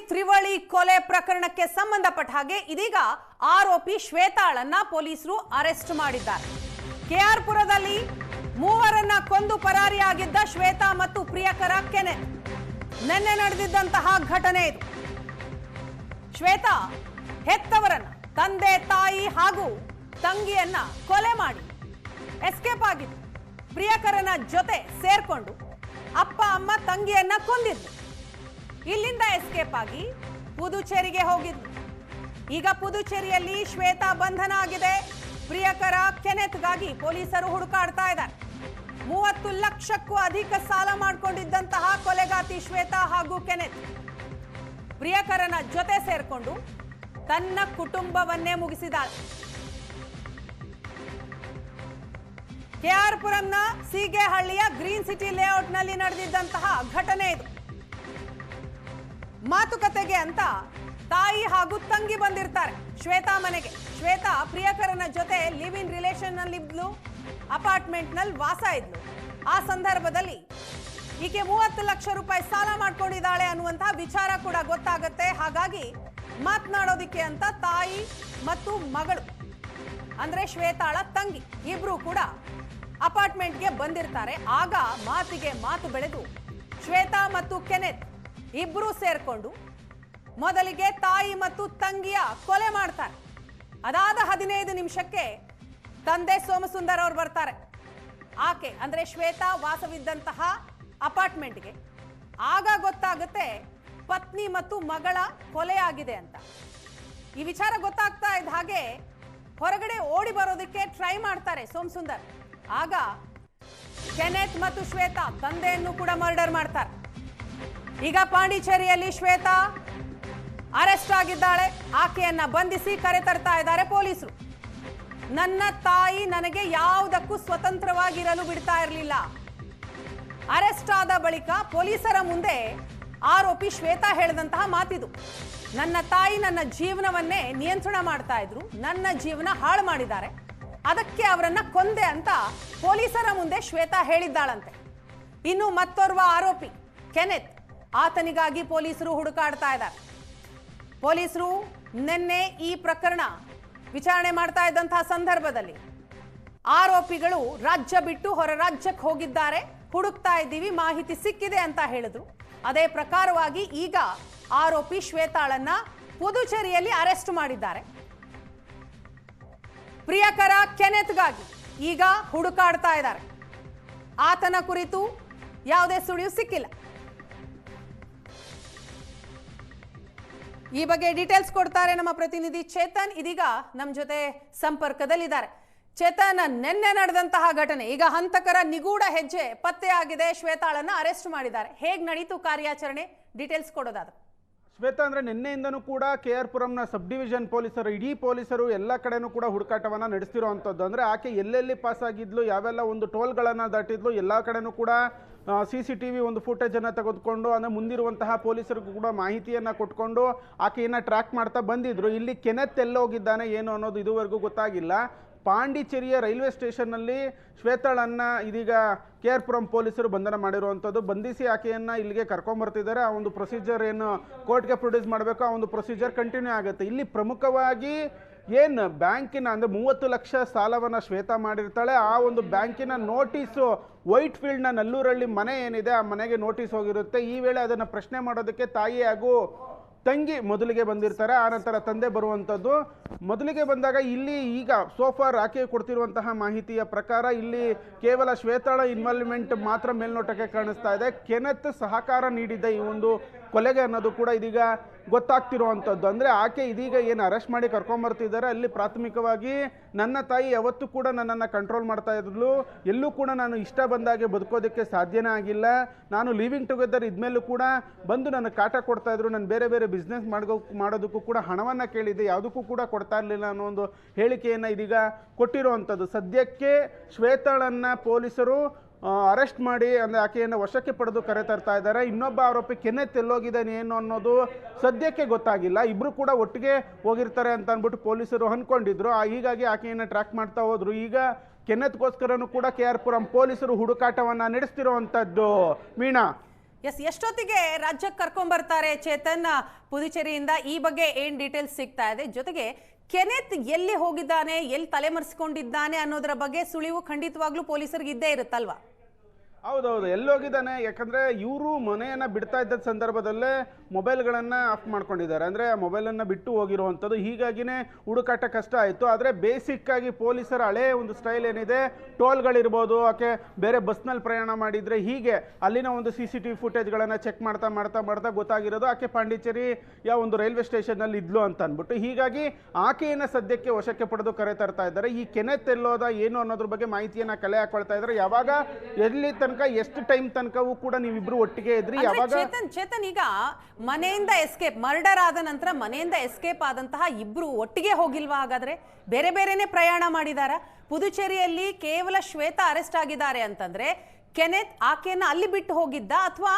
ತ್ರಿವಳಿ ಕೊಲೆ ಪ್ರಕರಣಕ್ಕೆ ಸಂಬಂಧಪಟ್ಟ ಹಾಗೆ ಇದೀಗ ಆರೋಪಿ ಶ್ವೇತಾಳನ್ನ ಪೊಲೀಸರು ಅರೆಸ್ಟ್ ಮಾಡಿದ್ದಾರೆ. ಕೆಆರ್ ಪುರದಲ್ಲಿ ಮೂವರನ್ನ ಕೊಂದು ಪರಾರಿಯಾಗಿದ್ದ ಶ್ವೇತಾ ಮತ್ತು ಪ್ರಿಯಕರ ಕೆನೆತ್ ನಿನ್ನೆ ನಡೆದಿದ್ದಂತಹ ಘಟನೆ ಇದು. ಶ್ವೇತಾ ಹೆತ್ತವರನ್ನ, ತಂದೆ ತಾಯಿ ಹಾಗೂ ತಂಗಿಯನ್ನ ಕೊಲೆ ಮಾಡಿ ಎಸ್ಕೇಪ್ ಆಗಿದ್ದು, ಪ್ರಿಯಕರನ ಜೊತೆ ಸೇರ್ಕೊಂಡು ಅಪ್ಪ ಅಮ್ಮ ತಂಗಿಯನ್ನ ಕೊಂದಿದ್ರು. ಇಲ್ಲಿಂದ ಎಸ್ಕೇಪ್ ಆಗಿ ಪುದುಚೇರಿಗೆ ಹೋಗಿದ್ರು. ಈಗ ಪುದುಚೇರಿಯಲ್ಲಿ ಶ್ವೇತಾ ಬಂಧನ ಆಗಿದೆ. ಪ್ರಿಯಕರ ಕೆನೆತ್ಗಾಗಿ ಪೊಲೀಸರು ಹುಡುಕಾಡ್ತಾ ಇದ್ದಾರೆ. 30 ಲಕ್ಷಕ್ಕೂ ಅಧಿಕ ಸಾಲ ಮಾಡಿಕೊಂಡಿದ್ದಂತಹ ಕೊಲೆಗಾತಿ ಶ್ವೇತಾ ಹಾಗೂ ಕೆನೆತ್ ಪ್ರಿಯಕರನ ಜೊತೆ ಸೇರ್ಕೊಂಡು ತನ್ನ ಕುಟುಂಬವನ್ನೇ ಮುಗಿಸಿದಾಳೆ. ಕೆಆರ್ ಪುರಂನ ಸೀಗೆಹಳ್ಳಿಯ ಗ್ರೀನ್ ಸಿಟಿ ಲೇಔಟ್ ನಲ್ಲಿ ನಡೆದಿದ್ದಂತಹ ಘಟನೆ ಇದು. ಮಾತುಕತೆಗೆ ಅಂತ ತಾಯಿ ಹಾಗೂ ತಂಗಿ ಬಂದಿರ್ತಾರೆ ಶ್ವೇತಾ ಮನೆಗೆ. ಶ್ವೇತಾ ಪ್ರಿಯಕರನ ಜೊತೆ ಲಿವ್ ಇನ್ ರಿಲೇಷನ್ ನಲ್ಲಿ ಇದ್ಲು, ಅಪಾರ್ಟ್ಮೆಂಟ್ ನಲ್ಲಿ ವಾಸ ಇದ್ಲು. ಆ ಸಂದರ್ಭದಲ್ಲಿ ಈಕೆ 30 ಲಕ್ಷ ರೂಪಾಯಿ ಸಾಲ ಮಾಡ್ಕೊಂಡಿದ್ದಾಳೆ ಅನ್ನುವಂತಹ ವಿಚಾರ ಕೂಡ ಗೊತ್ತಾಗತ್ತೆ. ಹಾಗಾಗಿ ಮಾತನಾಡೋದಿಕ್ಕೆ ಅಂತ ತಾಯಿ ಮತ್ತು ಮಗಳು ಅಂದ್ರೆ ಶ್ವೇತಾಳ ತಂಗಿ ಇಬ್ರು ಕೂಡ ಅಪಾರ್ಟ್ಮೆಂಟ್ಗೆ ಬಂದಿರ್ತಾರೆ. ಆಗ ಮಾತಿಗೆ ಮಾತು ಬೆಳೆದು ಶ್ವೇತಾ ಮತ್ತು ಕೆನೆತ್ ಇಬ್ರು ಸೇರ್ಕೊಂಡು ಮೊದಲಿಗೆ ತಾಯಿ ಮತ್ತು ತಂಗಿಯ ಕೊಲೆ ಮಾಡ್ತಾರೆ. ಅದಾದ 15 ನಿಮಿಷಕ್ಕೆ ತಂದೆ ಸೋಮಸುಂದರ್ ಅವರು ಬರ್ತಾರೆ. ಆಕೆ ಅಂದ್ರೆ ಶ್ವೇತಾ ವಾಸವಿದ್ದಂತಹ ಅಪಾರ್ಟ್ಮೆಂಟ್ಗೆ. ಆಗ ಗೊತ್ತಾಗುತ್ತೆ ಪತ್ನಿ ಮತ್ತು ಮಗಳ ಕೊಲೆ ಆಗಿದೆ ಅಂತ. ಈ ವಿಚಾರ ಗೊತ್ತಾಗ್ತಾ ಇದ್ದ ಹಾಗೆ ಹೊರಗಡೆ ಓಡಿ ಬರೋದಕ್ಕೆ ಟ್ರೈ ಮಾಡ್ತಾರೆ ಸೋಮಸುಂದರ್. ಆಗ ಕೆನೆತ್ ಮತ್ತು ಶ್ವೇತಾ ತಂದೆಯನ್ನು ಕೂಡ ಮರ್ಡರ್ ಮಾಡ್ತಾರೆ. ಈಗ ಪಾಂಡಿಚೇರಿಯಲ್ಲಿ ಶ್ವೇತಾ ಅರೆಸ್ಟ್ ಆಗಿದ್ದಾಳೆ. ಆಕೆಯನ್ನ ಬಂಧಿಸಿ ಕರೆ ತರ್ತಾ ಇದ್ದಾರೆ ಪೊಲೀಸರು. ನನ್ನ ತಾಯಿ ನನಗೆ ಯಾವುದಕ್ಕೂ ಸ್ವತಂತ್ರವಾಗಿರಲು ಬಿಡ್ತಾ ಇರಲಿಲ್ಲ. ಅರೆಸ್ಟ್ ಆದ ಬಳಿಕ ಪೊಲೀಸರ ಮುಂದೆ ಆರೋಪಿ ಶ್ವೇತಾ ಹೇಳಿದಂತಹ ಮಾತಿದು. ನನ್ನ ತಾಯಿ ನನ್ನ ಜೀವನವನ್ನೇ ನಿಯಂತ್ರಣ ಮಾಡ್ತಾ ಇದ್ರು, ನನ್ನ ಜೀವನ ಹಾಳು ಮಾಡಿದ್ದಾರೆ, ಅದಕ್ಕೆ ಅವರನ್ನ ಕೊಂದೆ ಅಂತ ಪೊಲೀಸರ ಮುಂದೆ ಶ್ವೇತಾ ಹೇಳಿದ್ದಾಳಂತೆ. ಇನ್ನು ಮತ್ತೋರ್ವ ಆರೋಪಿ ಕೆನೆತ್, ಆತನಿಗಾಗಿ ಪೊಲೀಸರು ಹುಡುಕಾಡ್ತಾ ಇದ್ದಾರೆ. ಪೊಲೀಸರು ನಿನ್ನೆ ಈ ಪ್ರಕರಣ ವಿಚಾರಣೆ ಮಾಡ್ತಾ ಇದ್ದಂತಹ ಸಂದರ್ಭದಲ್ಲಿ ಆರೋಪಿಗಳು ರಾಜ್ಯ ಬಿಟ್ಟು ಹೊರ ರಾಜ್ಯಕ್ಕೆ ಹೋಗಿದ್ದಾರೆ, ಹುಡುಕ್ತಾ ಇದ್ದೀವಿ, ಮಾಹಿತಿ ಸಿಕ್ಕಿದೆ ಅಂತ ಹೇಳಿದ್ರು. ಅದೇ ಪ್ರಕಾರವಾಗಿ ಈಗ ಆರೋಪಿ ಶ್ವೇತಾಳನ್ನ ಪುದುಚೇರಿಯಲ್ಲಿ ಅರೆಸ್ಟ್ ಮಾಡಿದ್ದಾರೆ. ಪ್ರಿಯಕರ ಕೆನೆತ್ಗಾಗಿ ಈಗ ಹುಡುಕಾಡ್ತಾ ಇದ್ದಾರೆ. ಆತನ ಕುರಿತು ಯಾವುದೇ ಸುಳಿವು ಸಿಕ್ಕಿಲ್ಲ. ಈ ಬಗ್ಗೆ ಡೀಟೇಲ್ಸ್ ಕೊಡ್ತಾರೆ ನಮ್ಮ ಪ್ರತಿನಿಧಿ ಚೇತನ್. ಇದೀಗ ನಮ್ಮ ಜೊತೆ ಸಂಪರ್ಕದಲ್ಲಿದ್ದಾರೆ. ಚೇತನ್, ನಿನ್ನೆ ನಡೆದಂತಹ ಘಟನೆ, ಈಗ ಹಂತಕರ ನಿಗೂಢ ಹೆಜ್ಜೆ ಪತ್ತೆಯಾಗಿದೆ, ಶ್ವೇತಾಳನ್ನ ಅರೆಸ್ಟ್ ಮಾಡಿದ್ದಾರೆ. ಹೇಗ್ ನಡೀತು ಕಾರ್ಯಾಚರಣೆ, ಡೀಟೇಲ್ಸ್ ಕೊಡೋದಾದ್ರೆ? ಶ್ವೇತಾ ಅಂದರೆ ನಿನ್ನೆಯಿಂದನೂ ಕೂಡ ಕೆಆರ್ ಪುರಂನ ಸಬ್ ಡಿವಿಷನ್ ಪೊಲೀಸರು, ಇಡೀ ಪೊಲೀಸರು ಎಲ್ಲ ಕಡೆನೂ ಕೂಡ ಹುಡುಕಾಟವನ್ನು ನಡೆಸ್ತಿರೋವಂಥದ್ದು. ಅಂದರೆ ಆಕೆ ಎಲ್ಲೆಲ್ಲಿ ಪಾಸ್ ಆಗಿದ್ಲು, ಯಾವೆಲ್ಲ ಒಂದು ಟೋಲ್ಗಳನ್ನು ದಾಟಿದ್ಲು, ಎಲ್ಲ ಕಡೆನೂ ಕೂಡ CCTV ಒಂದು ಫುಟೇಜನ್ನು ತೆಗೆದುಕೊಂಡು ಅಂದರೆ ಮುಂದಿರುವಂತಹ ಪೊಲೀಸರಿಗೂ ಕೂಡ ಮಾಹಿತಿಯನ್ನು ಕೊಟ್ಕೊಂಡು ಆಕೆಯನ್ನು ಟ್ರ್ಯಾಕ್ ಮಾಡ್ತಾ ಬಂದಿದ್ರು. ಇಲ್ಲಿ ಕೆನೆತ್ ಎಲ್ಲೋಗಿದ್ದಾನೆ ಏನು ಅನ್ನೋದು ಇದುವರೆಗೂ ಗೊತ್ತಾಗಿಲ್ಲ. ಪಾಂಡಿಚೇರಿಯ ರೈಲ್ವೆ ಸ್ಟೇಷನ್ನಲ್ಲಿ ಶ್ವೇತಾಳನ್ನು ಇದೀಗ ಕೆಆರ್ ಪುರಂ ಪೊಲೀಸರು ಬಂಧನ ಮಾಡಿರುವಂಥದ್ದು. ಬಂಧಿಸಿ ಆಕೆಯನ್ನು ಇಲ್ಲಿಗೆ ಕರ್ಕೊಂಬರ್ತಿದ್ದಾರೆ. ಆ ಒಂದು ಪ್ರೊಸೀಜರ್ ಏನು ಕೋರ್ಟ್ಗೆ ಪ್ರೊಡ್ಯೂಸ್ ಮಾಡಬೇಕು, ಆ ಒಂದು ಪ್ರೊಸೀಜರ್ ಕಂಟಿನ್ಯೂ ಆಗುತ್ತೆ. ಇಲ್ಲಿ ಪ್ರಮುಖವಾಗಿ ಏನು ಬ್ಯಾಂಕಿನ ಅಂದರೆ 30 ಲಕ್ಷ ಸಾಲವನ್ನು ಶ್ವೇತಾ ಮಾಡಿರ್ತಾಳೆ. ಆ ಒಂದು ಬ್ಯಾಂಕಿನ ನೋಟಿಸು ವೈಟ್ ಫೀಲ್ಡ್ನ ನಲ್ಲೂರಳ್ಳಿ ಮನೆ ಏನಿದೆ, ಆ ಮನೆಗೆ ನೋಟಿಸ್ ಹೋಗಿರುತ್ತೆ. ಈ ವೇಳೆ ಅದನ್ನು ಪ್ರಶ್ನೆ ಮಾಡೋದಕ್ಕೆ ತಾಯಿ ಹಾಗೂ ತಂಗಿ ಮೊದಲಿಗೆ ಬಂದಿರ್ತಾರೆ, ಆನಂತರ ತಂದೆ ಬರುವಂಥದ್ದು. ಮೊದಲಿಗೆ ಬಂದಾಗ ಇಲ್ಲಿ ಈಗ ಸೋಫಾರ್ ಆಕೆ ಕೊಡ್ತಿರುವಂತಹ ಮಾಹಿತಿಯ ಪ್ರಕಾರ ಇಲ್ಲಿ ಕೇವಲ ಶ್ವೇತಾಳ ಇನ್ವಾಲ್ವ್ಮೆಂಟ್ ಮಾತ್ರ ಮೇಲ್ನೋಟಕ್ಕೆ ಕಾಣಿಸ್ತಾ ಇದೆ. ಕೆನೆತ್ ಸಹಕಾರ ನೀಡಿದ್ದ ಈ ಒಂದು ಕೊಲೆಗೆ ಅನ್ನೋದು ಕೂಡ ಇದೀಗ ಗೊತ್ತಾಗ್ತಿರುವಂಥದ್ದು. ಅಂದರೆ ಆಕೆ ಇದೀಗ ಏನು ಅರೆಸ್ಟ್ ಮಾಡಿ ಕರ್ಕೊಂಬರ್ತಿದ್ದಾರೆ, ಅಲ್ಲಿ ಪ್ರಾಥಮಿಕವಾಗಿ ನನ್ನ ತಾಯಿ ಯಾವತ್ತೂ ಕೂಡ ನನ್ನನ್ನು ಕಂಟ್ರೋಲ್ ಮಾಡ್ತಾ ಇದ್ಲು, ಎಲ್ಲೂ ಕೂಡ ನಾನು ಇಷ್ಟ ಬಂದಾಗೆ ಬದುಕೋದಕ್ಕೆ ಸಾಧ್ಯನೇ ಆಗಿಲ್ಲ, ನಾನು ಲಿವಿಂಗ್ ಟುಗೆದರ್ ಇದ್ಮೇಲೂ ಕೂಡ ಬಂದು ನನಗೆ ಕಾಟ ಕೊಡ್ತಾ ಇದ್ರು, ನಾನು ಬೇರೆ ಬೇರೆ ಬಿಸ್ನೆಸ್ ಮಾಡೋದಕ್ಕೂ ಕೂಡ ಹಣವನ್ನು ಕೇಳಿದ್ದೆ, ಯಾವುದಕ್ಕೂ ಕೂಡ ಕೊಡ್ತಾ ಇರಲಿಲ್ಲ ಅನ್ನೋ ಒಂದು ಹೇಳಿಕೆಯನ್ನು ಇದೀಗ ಕೊಟ್ಟಿರುವಂಥದ್ದು. ಸದ್ಯಕ್ಕೆ ಶ್ವೇತಾಳನ್ನು ಪೊಲೀಸರು ಅರೆಸ್ಟ್ ಮಾಡಿ ಅಂದರೆ ಆಕೆಯನ್ನು ವಶಕ್ಕೆ ಪಡೆದು ಕರೆ ತರ್ತಾ ಇದ್ದಾರೆ. ಇನ್ನೊಬ್ಬ ಆರೋಪಿ ಕೆನೆತ್ ಎಲ್ಲೋಗಿದ್ದಾನೆ ಏನು ಅನ್ನೋದು ಸದ್ಯಕ್ಕೆ ಗೊತ್ತಾಗಿಲ್ಲ. ಇಬ್ಬರು ಕೂಡ ಒಟ್ಟಿಗೆ ಹೋಗಿರ್ತಾರೆ ಅಂತ ಅಂದ್ಬಿಟ್ಟು ಪೊಲೀಸರು ಅಂದ್ಕೊಂಡಿದ್ರು. ಹೀಗಾಗಿ ಆಕೆಯನ್ನು ಟ್ರ್ಯಾಕ್ ಮಾಡ್ತಾ ಹೋದ್ರು. ಈಗ ಕೆನೆತ್ಗೋಸ್ಕರನೂ ಕೂಡ ಕೆಆರ್ ಪುರಂ ಪೊಲೀಸರು ಹುಡುಕಾಟವನ್ನು ನಡೆಸ್ತಿರುವಂಥದ್ದು. ಮೀನಾ, ಎಷ್ಟೊತ್ತಿಗೆ ರಾಜ್ಯಕ್ಕೆ ಕರ್ಕೊಂಡ್ಬರ್ತಾರೆ ಚೇತನ್ ಪುದುಚೇರಿಯಿಂದ? ಈ ಬಗ್ಗೆ ಏನ್ ಡೀಟೇಲ್ಸ್ ಸಿಗ್ತಾ ಇದೆ? ಜೊತೆಗೆ ಕೆನೆತ್ ಎಲ್ಲಿ ಹೋಗಿದ್ದಾನೆ, ಎಲ್ಲಿ ತಲೆಮರೆಸ್ಕೊಂಡಿದ್ದಾನೆ ಅನ್ನೋದರ ಬಗ್ಗೆ ಸುಳಿವು ಖಂಡಿತವಾಗ್ಲೂ ಪೊಲೀಸರಿಗೆ ಇದ್ದೇ ಇರುತ್ತಲ್ವಾ? ಹೌದೌದು, ಎಲ್ಲೋಗಿದ್ದಾನೆ? ಯಾಕಂದರೆ ಇವರು ಮನೆಯನ್ನು ಬಿಡ್ತಾ ಇದ್ದ ಸಂದರ್ಭದಲ್ಲೇ ಮೊಬೈಲ್ಗಳನ್ನು ಆಫ್ ಮಾಡ್ಕೊಂಡಿದ್ದಾರೆ. ಅಂದರೆ ಮೊಬೈಲನ್ನು ಬಿಟ್ಟು ಹೋಗಿರುವಂಥದ್ದು. ಹೀಗಾಗಿನೇ ಹುಡುಕಾಟ ಕಷ್ಟ ಆಯಿತು. ಆದರೆ ಬೇಸಿಕ್ಕಾಗಿ ಪೊಲೀಸರ ಹಳೇ ಒಂದು ಸ್ಟೈಲ್ ಏನಿದೆ, ಟೋಲ್ಗಳಿರ್ಬೋದು, ಓಕೆ, ಬೇರೆ ಬಸ್ನಲ್ಲಿ ಪ್ರಯಾಣ ಮಾಡಿದರೆ ಹೀಗೆ ಅಲ್ಲಿನ ಒಂದು CCTV ಫುಟೇಜ್ಗಳನ್ನು ಚೆಕ್ ಮಾಡ್ತಾ ಮಾಡ್ತಾ ಮಾಡ್ತಾ ಗೊತ್ತಾಗಿರೋದು ಆಕೆ ಪಾಂಡಿಚೇರಿಯ ಒಂದು ರೈಲ್ವೆ ಸ್ಟೇಷನ್ನಲ್ಲಿ ಇದ್ಲು ಅಂತ ಅಂದ್ಬಿಟ್ಟು. ಹೀಗಾಗಿ ಆಕೆಯನ್ನು ಸದ್ಯಕ್ಕೆ ವಶಕ್ಕೆ ಪಡೆದು ಕರೆ ತರ್ತಾ ಇದ್ದಾರೆ. ಈ ಕೆನೆತ್ ಎಲ್ಲೋದ ಏನು ಅನ್ನೋದ್ರ ಬಗ್ಗೆ ಮಾಹಿತಿಯನ್ನು ಕಲೆ ಹಾಕೊಳ್ತಾ ಇದ್ದಾರೆ. ಯಾವಾಗ ಎಲ್ಲಿ ಎಷ್ಟು ಟೈಮ್ ತನಕವೂ ಕೂಡ ನೀವಿಬ್ರು ಒಟ್ಟಿಗೆ ಇದ್ರಿ? ಯಾವಾಗ ಚೇತನ್ ಈಗ ಮನೆಯಿಂದ ಎಸ್ಕೇಪ್, ಮರ್ಡರ್ ಆದ ನಂತರ ಮನೆಯಿಂದ ಎಸ್ಕೇಪ್ ಆದಂತಹ ಇಬ್ರು ಒಟ್ಟಿಗೆ ಹೋಗಿಲ್ವಾ? ಹಾಗಾದ್ರೆ ಬೇರೆ ಬೇರೆನೆ ಪ್ರಯಾಣ ಮಾಡಿದಾರ? ಪುದುಚೇರಿಯಲ್ಲಿ ಕೇವಲ ಶ್ವೇತಾ ಅರೆಸ್ಟ್ ಆಗಿದ್ದಾರೆ ಅಂತಂದ್ರೆ ಕೆನೆತ್ ಆಕೆಯನ್ನ ಅಲ್ಲಿ ಬಿಟ್ಟು ಹೋಗಿದ್ದ ಅಥವಾ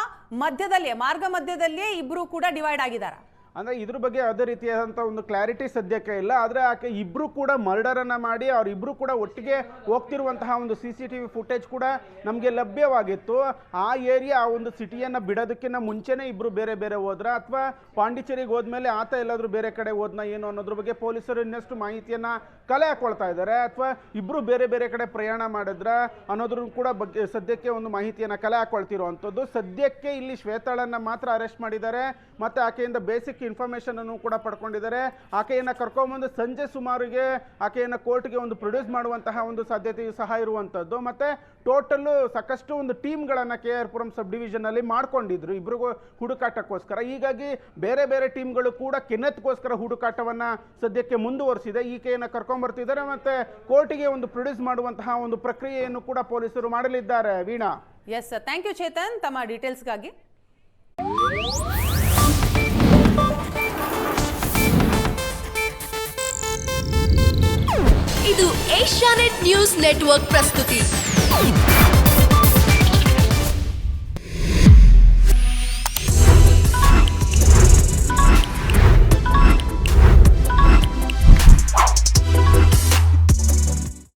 ಮಾರ್ಗ ಮಧ್ಯದಲ್ಲಿಯೇ ಇಬ್ರು ಕೂಡ ಡಿವೈಡ್ ಆಗಿದಾರ? ಅಂದರೆ ಇದ್ರ ಬಗ್ಗೆ ಯಾವುದೇ ರೀತಿಯಾದಂಥ ಒಂದು ಕ್ಲಾರಿಟಿ ಸದ್ಯಕ್ಕೆ ಇಲ್ಲ. ಆದರೆ ಆಕೆ ಇಬ್ಬರು ಕೂಡ ಮರ್ಡರನ್ನು ಮಾಡಿ ಅವರಿಬ್ಬರು ಕೂಡ ಒಟ್ಟಿಗೆ ಹೋಗ್ತಿರುವಂತಹ ಒಂದು CCTV ಫುಟೇಜ್ ಕೂಡ ನಮಗೆ ಲಭ್ಯವಾಗಿತ್ತು. ಆ ಏರಿಯಾ, ಆ ಒಂದು ಸಿಟಿಯನ್ನು ಬಿಡೋದಕ್ಕಿಂತ ಮುಂಚೆನೇ ಇಬ್ಬರು ಬೇರೆ ಬೇರೆ ಹೋದ್ರ ಅಥವಾ ಪಾಂಡಿಚೇರಿಗೆ ಹೋದ್ಮೇಲೆ ಆತ ಎಲ್ಲಾದರೂ ಬೇರೆ ಕಡೆ ಹೋದ್ನ ಏನು ಅನ್ನೋದ್ರ ಬಗ್ಗೆ ಪೊಲೀಸರು ಇನ್ನಷ್ಟು ಮಾಹಿತಿಯನ್ನು ಕಲೆ ಹಾಕೊಳ್ತಾ ಇದ್ದಾರೆ. ಅಥವಾ ಇಬ್ಬರು ಬೇರೆ ಬೇರೆ ಕಡೆ ಪ್ರಯಾಣ ಮಾಡಿದ್ರ ಅನ್ನೋದ್ರ ಕೂಡ ಬಗ್ಗೆ ಸದ್ಯಕ್ಕೆ ಒಂದು ಮಾಹಿತಿಯನ್ನು ಕಲೆ ಹಾಕೊಳ್ತಿರುವಂಥದ್ದು. ಸದ್ಯಕ್ಕೆ ಇಲ್ಲಿ ಶ್ವೇತಾಳನ್ನು ಮಾತ್ರ ಅರೆಸ್ಟ್ ಮಾಡಿದ್ದಾರೆ ಮತ್ತು ಆಕೆಯಿಂದ ಬೇಸಿಕ್ ಇನ್ಫಾರ್ಮೇಷನ್ ಅನ್ನು ಕೂಡ ಪಡ್ಕೊಂಡಿದ್ದಾರೆ. ಆಕೆಯನ್ನು ಕರ್ಕೊಂಡ್ಬಂದು ಸಂಜೆ ಸುಮಾರಿಗೆ ಆಕೆಯನ್ನು ಕೋರ್ಟ್ಗೆ ಒಂದು ಪ್ರೊಡ್ಯೂಸ್ ಮಾಡುವಂತಹ ಒಂದು ಸಾಧ್ಯತೆಯು ಸಹ ಇರುವಂಥದ್ದು. ಮತ್ತು ಟೋಟಲ್ಲು ಸಾಕಷ್ಟು ಒಂದು ಟೀಮ್ಗಳನ್ನು KR ಪುರಂ ಸಬ್ ಡಿವಿಷನಲ್ಲಿ ಮಾಡ್ಕೊಂಡಿದ್ರು ಇಬ್ರಿಗೂ ಹುಡುಕಾಟಕ್ಕೋಸ್ಕರ. ಹೀಗಾಗಿ ಬೇರೆ ಬೇರೆ ಟೀಮ್ಗಳು ಕೂಡ ಕೆನೆತ್ಗೋಸ್ಕರ ಹುಡುಕಾಟವನ್ನು ಸದ್ಯಕ್ಕೆ ಮುಂದುವರಿಸಿದೆ. ಈಕೆಯನ್ನು ಕರ್ಕೊಂಡ್ಬರ್ತಿದ್ದಾರೆ ಮತ್ತು ಕೋರ್ಟಿಗೆ ಒಂದು ಪ್ರೊಡ್ಯೂಸ್ ಮಾಡುವಂತಹ ಒಂದು ಪ್ರಕ್ರಿಯೆಯನ್ನು ಕೂಡ ಪೊಲೀಸರು ಮಾಡಲಿದ್ದಾರೆ. Veena. Yes, thank you Chetan ತಮ್ಮ ಡೀಟೇಲ್ಸ್ಗಾಗಿ. ಇದು ಏಷ್ಯಾನೆಟ್ ನ್ಯೂಸ್ ನೆಟ್ವರ್ಕ್ ಪ್ರಸ್ತುತಿ.